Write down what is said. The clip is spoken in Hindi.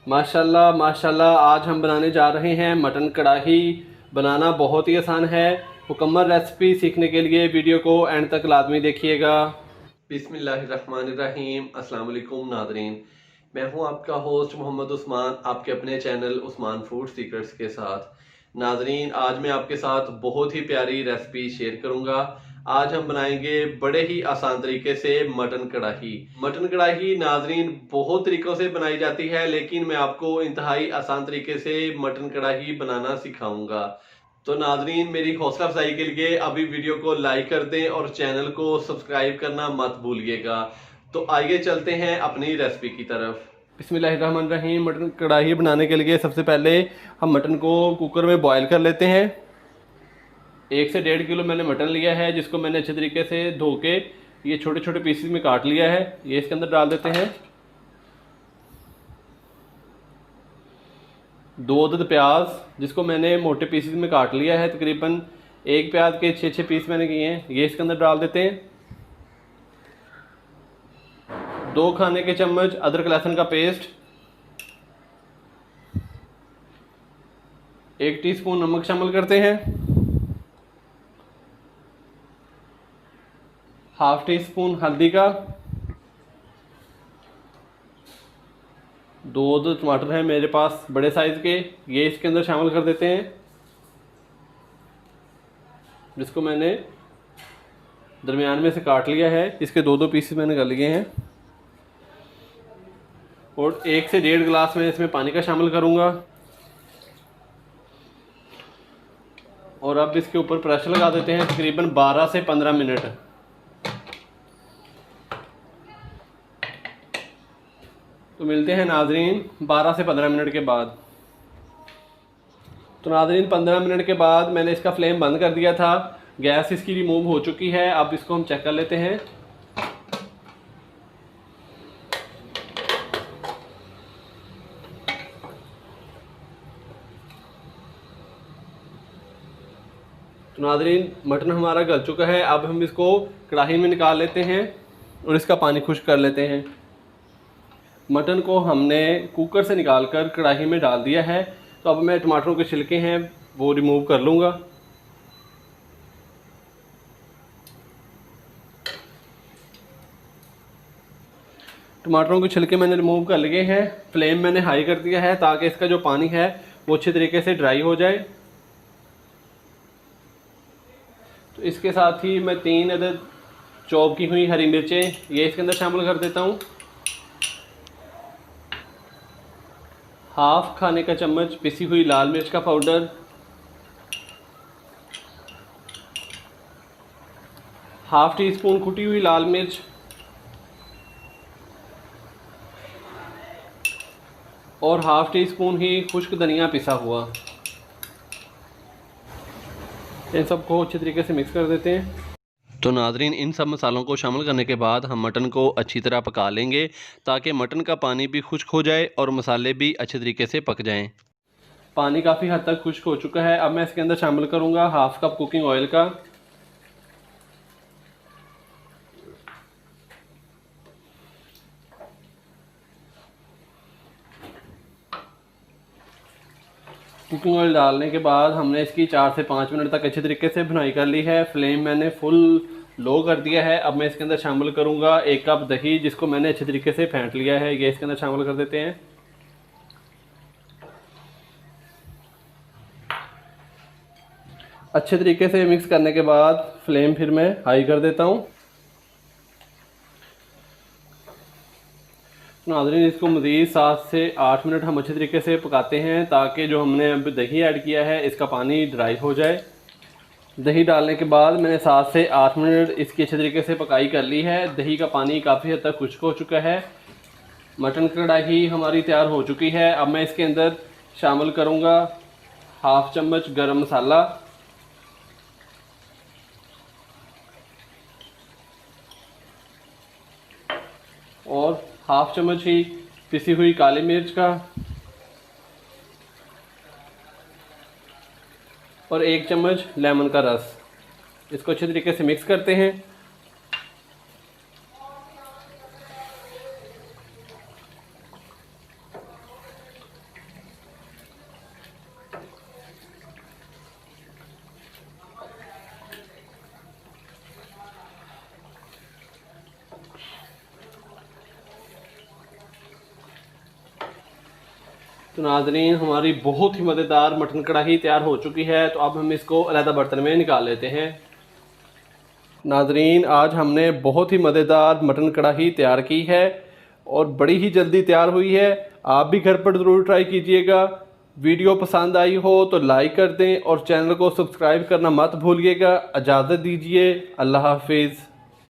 माशाल्लाह माशाल्लाह। आज हम बनाने जा रहे हैं मटन कढ़ाई। बनाना बहुत ही आसान है। मुकम्मल रेसिपी सीखने के लिए वीडियो को एंड तक लाजमी देखिएगा। बिस्मिल्लाहिर्रहमानिर्रहीम। अस्सलाम वालेकुम नादरीन, मैं हूं आपका होस्ट मोहम्मद उस्मान, आपके अपने चैनल उस्मान फूड सीक्रेट्स के साथ। नादरीन, आज मैं आपके साथ बहुत ही प्यारी रेसिपी शेयर करूंगा। आज हम बनाएंगे बड़े ही आसान तरीके से मटन कढ़ाई। मटन कढ़ाई नाजरीन बहुत तरीकों से बनाई जाती है, लेकिन मैं आपको इंतहाई आसान तरीके से मटन कढ़ाई बनाना सिखाऊंगा। तो नाजरीन, मेरी हौसला अफजाई के लिए अभी वीडियो को लाइक कर दें और चैनल को सब्सक्राइब करना मत भूलिएगा। तो आइए चलते हैं अपनी रेसिपी की तरफ। बिस्मिल्लाहिर्रहमानिर्रहीम। मटन कढ़ाई बनाने के लिए सबसे पहले हम मटन को कुकर में बॉयल कर लेते हैं। 1 से 1.5 किलो मैंने मटन लिया है, जिसको मैंने अच्छे तरीके से धो के ये छोटे छोटे पीसेस में काट लिया है। ये इसके अंदर डाल देते हैं। 2 अदद प्याज, जिसको मैंने मोटे पीसेस में काट लिया है। तकरीबन एक प्याज के 6-6 पीस मैंने किए हैं। ये इसके अंदर डाल देते हैं। 2 खाने के चम्मच अदरक लहसुन का पेस्ट, 1 टीस्पून नमक शामिल करते हैं, ½ टीस्पून हल्दी का, 2 अदद टमाटर हैं मेरे पास बड़े साइज़ के, ये इसके अंदर शामिल कर देते हैं, जिसको मैंने दरमियान में से काट लिया है। इसके 2-2 पीसेस मैंने कर लिए हैं। और 1 से 1.5 गिलास में इसमें पानी का शामिल करूँगा। और अब इसके ऊपर प्रेशर लगा देते हैं तकरीबन 12 से 15 मिनट। तो मिलते हैं नाजरीन 12 से 15 मिनट के बाद। तो नाजरीन 15 मिनट के बाद मैंने इसका फ्लेम बंद कर दिया था। गैस इसकी रिमूव हो चुकी है। अब इसको हम चेक कर लेते हैं। तो नाजरीन मटन हमारा गल चुका है। अब हम इसको कढ़ाई में निकाल लेते हैं और इसका पानी खुश्क कर लेते हैं। मटन को हमने कुकर से निकालकर कढ़ाई में डाल दिया है। तो अब मैं टमाटरों के छिलके हैं वो रिमूव कर लूँगा। टमाटरों के छिलके मैंने रिमूव कर लिए हैं। फ्लेम मैंने हाई कर दिया है ताकि इसका जो पानी है वो अच्छे तरीके से ड्राई हो जाए। तो इसके साथ ही मैं 3 अदद चॉप की हुई हरी मिर्चें ये इसके अंदर शामिल कर देता हूँ। ½ खाने का चम्मच पिसी हुई लाल मिर्च का पाउडर, ½ टीस्पून कुटी हुई लाल मिर्च और ½ टीस्पून ही खुश्क धनिया पिसा हुआ। इन सबको अच्छे तरीके से मिक्स कर देते हैं। तो नाजरीन इन सब मसालों को शामिल करने के बाद हम मटन को अच्छी तरह पका लेंगे ताकि मटन का पानी भी खुश्क हो जाए और मसाले भी अच्छे तरीके से पक जाएं। पानी काफ़ी हद तक खुश्क हो चुका है। अब मैं इसके अंदर शामिल करूंगा ½ कप कुकिंग ऑयल का, कुकिंग ऑयल डालने के बाद हमने इसकी 4 से 5 मिनट तक अच्छे तरीके से भुनाई कर ली है। फ्लेम मैंने फुल लो कर दिया है। अब मैं इसके अंदर शामिल करूंगा 1 कप दही, जिसको मैंने अच्छे तरीके से फेंट लिया है। ये इसके अंदर शामिल कर देते हैं। अच्छे तरीके से मिक्स करने के बाद फ्लेम फिर मैं हाई कर देता हूँ। नाज़रीन इसको मज़ीद 7 से 8 मिनट हम अच्छे तरीके से पकाते हैं ताकि जो हमने अब दही ऐड किया है इसका पानी ड्राई हो जाए। दही डालने के बाद मैंने 7 से 8 मिनट इसकी अच्छे तरीके से पकाई कर ली है। दही का पानी काफ़ी हद तक खुश्क हो चुका है। मटन कढ़ाई हमारी तैयार हो चुकी है। अब मैं इसके अंदर शामिल करूँगा ½ चम्मच गरम मसाला, और ½ चम्मच ही पिसी हुई काली मिर्च का, और 1 चम्मच लेमन का रस। इसको अच्छे तरीके से मिक्स करते हैं। तो नाज़रीन हमारी बहुत ही मज़ेदार मटन कढ़ाई तैयार हो चुकी है। तो अब हम इसको अलग बर्तन में निकाल लेते हैं। नाज़रीन आज हमने बहुत ही मज़ेदार मटन कढ़ाई तैयार की है और बड़ी ही जल्दी तैयार हुई है। आप भी घर पर ज़रूर ट्राई कीजिएगा। वीडियो पसंद आई हो तो लाइक कर दें और चैनल को सब्सक्राइब करना मत भूलिएगा। इजाज़त दीजिए, अल्लाह हाफिज़।